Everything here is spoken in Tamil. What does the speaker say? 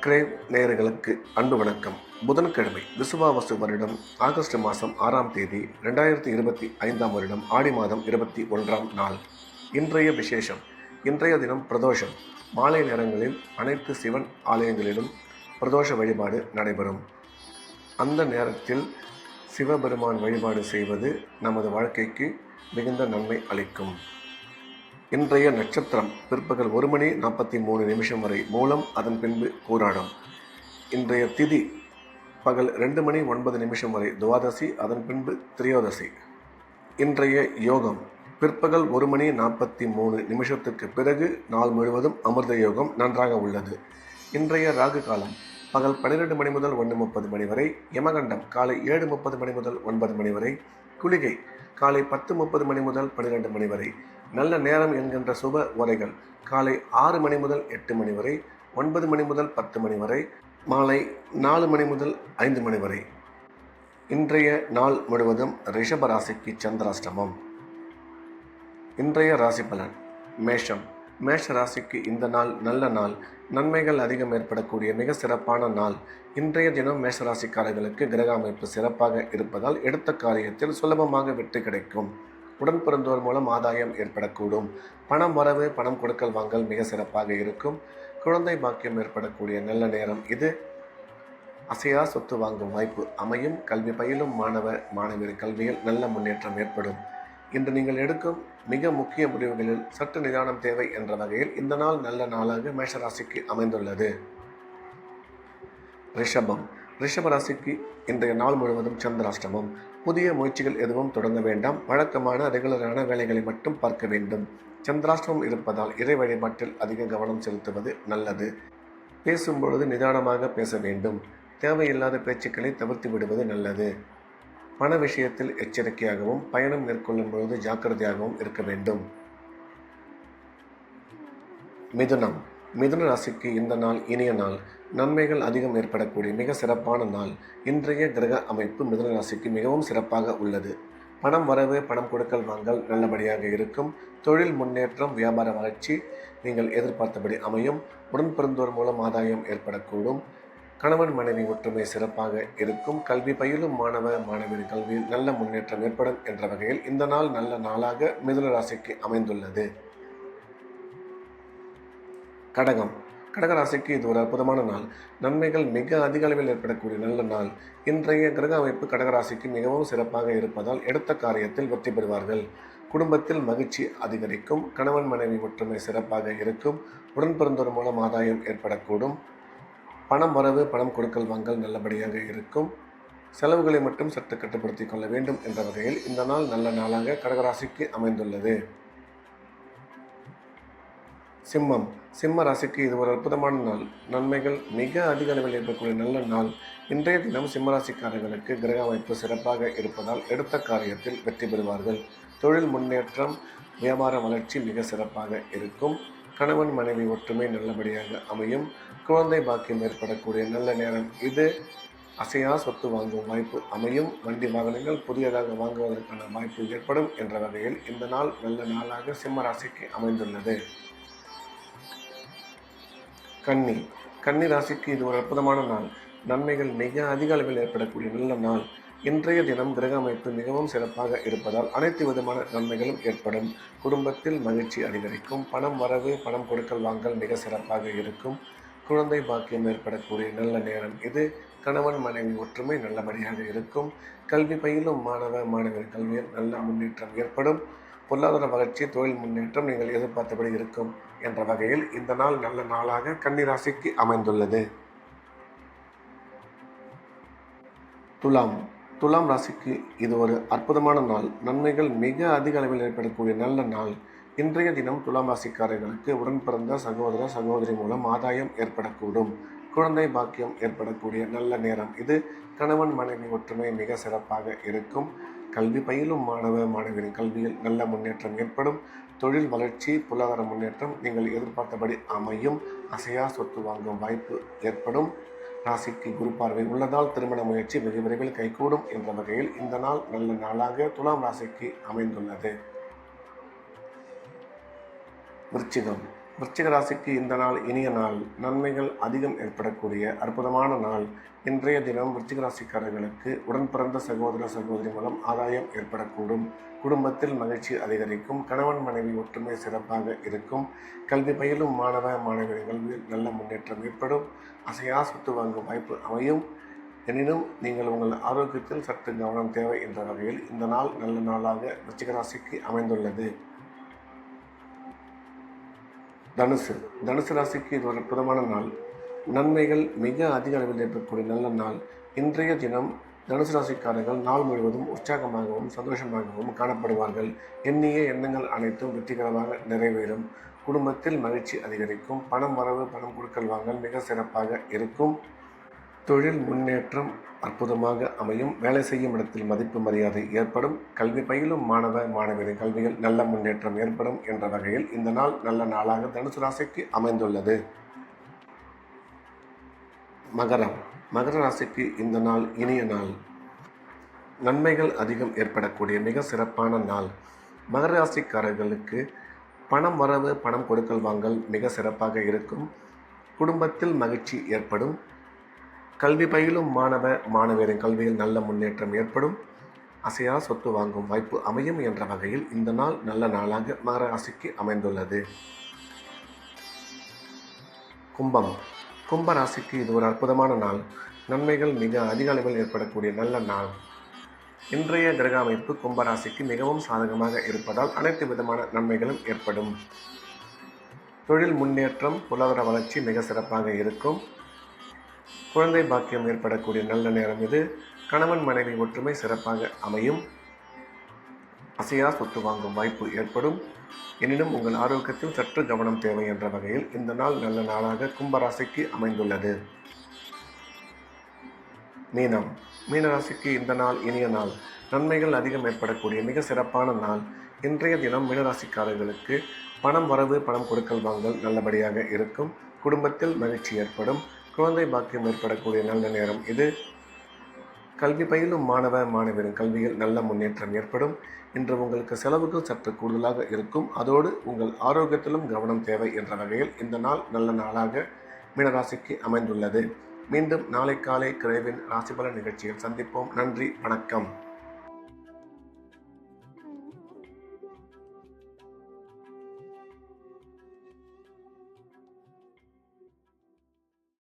சப்ஸ்கிரைப் நேயர்களுக்கு அன்பு வணக்கம். புதன்கிழமை விசுவாவசு வருடம் ஆகஸ்ட் மாதம் 6ஆம் தேதி 2025ஆம் வருடம் ஆடி மாதம் 21ஆம் நாள். இன்றைய விசேஷம். இன்றைய தினம் பிரதோஷம். மாலை நேரங்களில் அனைத்து சிவன் ஆலயங்களிலும் பிரதோஷ வழிபாடு நடைபெறும். அந்த நேரத்தில் சிவபெருமான் வழிபாடு செய்வது நமது வாழ்க்கைக்கு மிகுந்த நன்மை அளிக்கும். இன்றைய நட்சத்திரம் பிற்பகல் 1:43 வரை மூலம், அதன் பின்பு பூராடம். இன்றைய திதி பகல் 2:09 வரை துவாதசி, அதன் பின்பு திரியோதசி. இன்றைய யோகம் பிற்பகல் 1:43 பிறகு நாள் முழுவதும் அமிர்த யோகம் நன்றாக உள்ளது. இன்றைய ராகு காலம் பகல் 12 மணி முதல் 1:30 வரை, யமகண்டம் காலை 7:30 முதல் 9 வரை, குளிகை காலை 10:30 முதல் 12 வரை, நல்ல நேரம் என்கின்ற சுப உரைகள் காலை 6 முதல் 8 வரை, 9 முதல் 10 வரை, மாலை 4 முதல் 5 வரை. இன்றைய நாள் முழுவதும் ரிஷப ராசிக்கு சந்திராஷ்டமம். இன்றைய ராசி பலன். மேஷம். மேஷ ராசிக்கு இந்த நாள் நல்ல நாள். நன்மைகள் அதிகம் ஏற்படக்கூடிய மிக சிறப்பான நாள். இன்றைய தினம் மேஷராசிக்காரர்களுக்கு கிரக அமைப்பு சிறப்பாக இருப்பதால் எடுத்த காரியத்தில் சுலபமாக வெற்றி கிடைக்கும். உடன் பிறந்தோர் மூலம் ஆதாயம் ஏற்படக்கூடும். பணம் வரவு, பணம் கொடுக்கல் வாங்கல் மிக சிறப்பாக இருக்கும். குழந்தை பாக்கியம் ஏற்படக்கூடிய நல்ல நேரம் இது. அசையா சொத்து வாங்கும் வாய்ப்பு அமையும். கல்வி பயிலும் மாணவ மாணவியர் கல்வியில் நல்ல முன்னேற்றம் ஏற்படும். இன்று நீங்கள் எடுக்கும் மிக முக்கிய முடிவுகளில் சற்று நிதானம் தேவை என்ற வகையில் இந்த நாள் நல்ல நாளாக மேஷராசிக்கு அமைந்துள்ளது. ரிஷபம். ரிஷப ராசிக்கு இன்றைய நாள் முழுவதும் சந்திராஷ்டமம். புதிய முயற்சிகள் எதுவும் தொடங்க வேண்டாம். வழக்கமான ரெகுலரான வேலைகளை மட்டும் பார்க்க வேண்டும். சந்திராஷ்டமம் இருப்பதால் இறை வழிபாட்டில் அதிக கவனம் செலுத்துவது நல்லது. பேசும்பொழுது நிதானமாக பேச வேண்டும். தேவையில்லாத பேச்சுக்களை தவிர்த்து விடுவது நல்லது. பண விஷயத்தில் எச்சரிக்கையாகவும் பயணம் மேற்கொள்ளும் பொழுது ஜாக்கிரதையாகவும் இருக்க வேண்டும். மிதுனம். மிதுன ராசிக்கு இந்த நாள் இனிய நாள். நன்மைகள் அதிகம் ஏற்படக்கூடிய மிக சிறப்பான நாள். இன்றைய கிரக அமைப்பு மிதுன ராசிக்கு மிகவும் சிறப்பாக உள்ளது. பணம் வரவு, பணம் கொடுக்கல் வாங்கல் நல்லபடியாக இருக்கும். தொழில் முன்னேற்றம், வியாபார வளர்ச்சி நீங்கள் எதிர்பார்த்தபடி அமையும். உடன் பிறந்தோர் மூலம் ஆதாயம் ஏற்படக்கூடும். கணவன் மனைவி ஒற்றுமை சிறப்பாக இருக்கும். கல்வி பயிலும் மாணவ மாணவியர் கல்வியில் நல்ல முன்னேற்றம் ஏற்படும் என்ற வகையில் இந்த நாள் நல்ல நாளாக மிதுன ராசிக்கு அமைந்துள்ளது. கடகம். கடகராசிக்கு இது ஒரு அற்புதமான நாள். நன்மைகள் மிக அதிக அளவில் ஏற்படக்கூடிய நல்ல நாள். இன்றைய கிரக அமைப்பு கடகராசிக்கு மிகவும் சிறப்பாக இருப்பதால் எடுத்த காரியத்தில் வெற்றி பெறுவார்கள். குடும்பத்தில் மகிழ்ச்சி அதிகரிக்கும். கணவன் மனைவி ஒற்றுமை சிறப்பாக இருக்கும். உடன் பிறந்தோர் மூலம் ஆதாயம் ஏற்படக்கூடும். பணம் வரவு, பணம் கொடுக்கல் வாங்கல் நல்லபடியாக இருக்கும். செலவுகளை மட்டும் சற்று கட்டுப்படுத்திக் கொள்ள வேண்டும் என்ற வகையில் இந்த நாள் நல்ல நாளாக கடகராசிக்கு அமைந்துள்ளது. சிம்மம். சிம்ம ராசிக்கு இது ஒரு அற்புதமான நாள். நன்மைகள் மிக அதிக அளவில் ஏற்படக்கூடிய நல்ல நாள். இன்றைய தினம் சிம்மராசிக்காரர்களுக்கு கிரக அமைப்பு சிறப்பாக இருப்பதால் எடுத்த காரியத்தில் வெற்றி பெறுவார்கள். தொழில் முன்னேற்றம், வியாபார வளர்ச்சி மிக சிறப்பாக இருக்கும். கணவன் மனைவி ஒற்றுமை நல்லபடியாக அமையும். குழந்தை பாக்கியம் ஏற்படக்கூடிய நல்ல நேரம் இது. அசையா சொத்து வாங்கும் வாய்ப்பு அமையும். வண்டி வாகனங்கள் புதியதாக வாங்குவதற்கான வாய்ப்பு ஏற்படும் என்ற வகையில் இந்த நாள் நல்ல நாளாக சிம்ம ராசிக்கு அமைந்துள்ளது. கன்னி. கன்னி ராசிக்கு இது ஒரு அற்புதமான நாள். நன்மைகள் மிக அதிக அளவில் ஏற்படக்கூடிய நல்ல நாள். இன்றைய தினம் கிரக அமைப்பு மிகவும் சிறப்பாக இருப்பதால் அனைத்து விதமான நன்மைகளும் ஏற்படும். குடும்பத்தில் மகிழ்ச்சி அதிகரிக்கும். பணம் வரவு, பணம் கொடுக்கல் வாங்கல் மிக சிறப்பாக இருக்கும். குழந்தை பாக்கியம் ஏற்படக்கூடிய நல்ல நேரம் இது. கணவன் மனைவி ஒற்றுமை நல்லபடியாக இருக்கும். கல்வி பயிலும் மாணவ மாணவியர் கல்வியில் நல்ல முன்னேற்றம் ஏற்படும். பொருளாதார வளர்ச்சி, தொழில் முன்னேற்றம் நீங்கள் எதிர்பார்த்தபடி இருக்கும் என்ற வகையில் இந்த நாள் நல்ல நாளாக கன்னி ராசிக்கு அமைந்துள்ளது. துலாம். துலாம் ராசிக்கு இது ஒரு அற்புதமான நாள். நன்மைகள் மிக அதிக அளவில் ஏற்படக்கூடிய நல்ல நாள். இன்றைய தினம் துலாம் ராசிக்காரர்களுக்கு உடன் பிறந்த சகோதர சகோதரி மூலம் ஆதாயம் ஏற்படக்கூடும். குழந்தை பாக்கியம் ஏற்படக்கூடிய நல்ல நேரம் இது. கணவன் மனைவி ஒற்றுமை மிக சிறப்பாக இருக்கும். கல்வி பயிலும் மாணவ மாணவியரின் கல்வியில் நல்ல முன்னேற்றம் ஏற்படும். தொழில் வளர்ச்சி, பொருளாதார முன்னேற்றம் நீங்கள் எதிர்பார்த்தபடி அமையும். அசையா சொத்து வாங்கும் வாய்ப்பு ஏற்படும். ராசிக்கு குரு பார்வை உள்ளதால் திருமண முயற்சி வெகு விரைவில் கைகூடும் என்ற வகையில் இந்த நாள் நல்ல நாளாக துலாம் ராசிக்கு அமைந்துள்ளது. விருச்சிகம். விருச்சிக ராசிக்கு இந்த நாள் இனிய நாள். நன்மைகள் அதிகம் ஏற்படக்கூடிய அற்புதமான நாள். இன்றைய தினம் விருச்சிக ராசிக்காரர்களுக்கு உடன் பிறந்த சகோதர சகோதரி மூலம் ஆதாயம் ஏற்படக்கூடும். குடும்பத்தில் மகிழ்ச்சி அதிகரிக்கும். கணவன் மனைவி ஒற்றுமை சிறப்பாக இருக்கும். கல்வி பயிலும் மாணவ மாணவியர் கல்வியில் நல்ல முன்னேற்றம் ஏற்படும். அசையா சொத்து வாங்கும் வாய்ப்பு அமையும். எனினும் நீங்கள் உங்கள் ஆரோக்கியத்தில் சற்று கவனம் தேவை என்ற வகையில் இந்த நாள் நல்ல நாளாக விருச்சிக ராசிக்கு அமைந்துள்ளது. தனுசு ராசிக்கு இது ஒரு அற்புதமான நாள். நன்மைகள் மிக அதிக அளவில் ஏற்படக்கூடிய நல்ல நாள். இன்றைய தினம் தனுசு ராசிக்காரர்கள் நாள் முழுவதும் உற்சாகமாகவும் சந்தோஷமாகவும் காணப்படுவார்கள். எண்ணிய எண்ணங்கள் அனைத்தும் வெற்றிகரமாக நிறைவேறும். குடும்பத்தில் மகிழ்ச்சி அதிகரிக்கும். பணம் வரவு பணம் கொடுக்கல் வாங்கல் மிக சிறப்பாக இருக்கும். தொழில் முன்னேற்றம் அற்புதமாக அமையும். வேலை செய்யும் இடத்தில் மதிப்பு மரியாதை ஏற்படும். கல்வி பயிலும் மாணவ மாணவியரின் கல்வியில் நல்ல முன்னேற்றம் ஏற்படும் என்ற வகையில் இந்த நாள் நல்ல நாளாக தனுசு ராசிக்கு அமைந்துள்ளது. மகர ராசிக்கு இந்த நாள் இனிய நாள். நன்மைகள் அதிகம் ஏற்படக்கூடிய மிக சிறப்பான நாள். மகர ராசிக்காரர்களுக்கு பணம் வரவு பணம் கொடுக்கல் வாங்கல் மிக சிறப்பாக இருக்கும். குடும்பத்தில் மகிழ்ச்சி ஏற்படும். கல்வி பயிலும் மாணவ மாணவியரின் கல்வியில் நல்ல முன்னேற்றம் ஏற்படும். அசையா சொத்து வாங்கும் வாய்ப்பு அமையும் என்ற வகையில் இந்த நாள் நல்ல நாளாக மகர ராசிக்கு அமைந்துள்ளது. கும்ப ராசிக்கு இது ஒரு அற்புதமான நாள். நன்மைகள் மிக அதிக அளவில் ஏற்படக்கூடிய நல்ல நாள். இன்றைய கிரக அமைப்பு கும்பராசிக்கு மிகவும் சாதகமாக இருப்பதால் அனைத்து விதமான நன்மைகளும் ஏற்படும். தொழில் முன்னேற்றம் பொருளாதார வளர்ச்சி மிக சிறப்பாக இருக்கும். குழந்தை பாக்கியம் ஏற்படக்கூடிய நல்ல நேரம் இது. கணவன் மனைவி ஒற்றுமை சிறப்பாக அமையும். அசையா சொத்து வாங்கும் வாய்ப்பு ஏற்படும். எனினும் உங்கள் ஆரோக்கியத்தில் சற்று கவனம் தேவை என்ற வகையில் இந்த நாள் நல்ல நாளாக கும்பராசிக்கு அமைந்துள்ளது. மீனராசிக்கு இந்த நாள் இனிய நாள். நன்மைகள் அதிகம் ஏற்படக்கூடிய மிக சிறப்பான நாள். இன்றைய தினம் மீனராசிக்காரர்களுக்கு பணம் வரவு பணம் கொடுக்கல் வாங்கல் நல்லபடியாக இருக்கும். குடும்பத்தில் மகிழ்ச்சி ஏற்படும். குழந்தை பாக்கியம் ஏற்படக்கூடிய நல்ல நேரம் இது. கல்வி பயிலும் மாணவ மாணவியரின் கல்வியில் நல்ல முன்னேற்றம் ஏற்படும். இன்று உங்களுக்கு செலவுகள் சற்று கூடுதலாக இருக்கும். அதோடு உங்கள் ஆரோக்கியத்திலும் கவனம் தேவை என்ற வகையில் இந்த நாள் நல்ல நாளாக மீனராசிக்கு அமைந்துள்ளது. மீண்டும் நாளை காலை கிரேவின் ராசிபலன் நிகழ்ச்சியில் சந்திப்போம். நன்றி, வணக்கம்.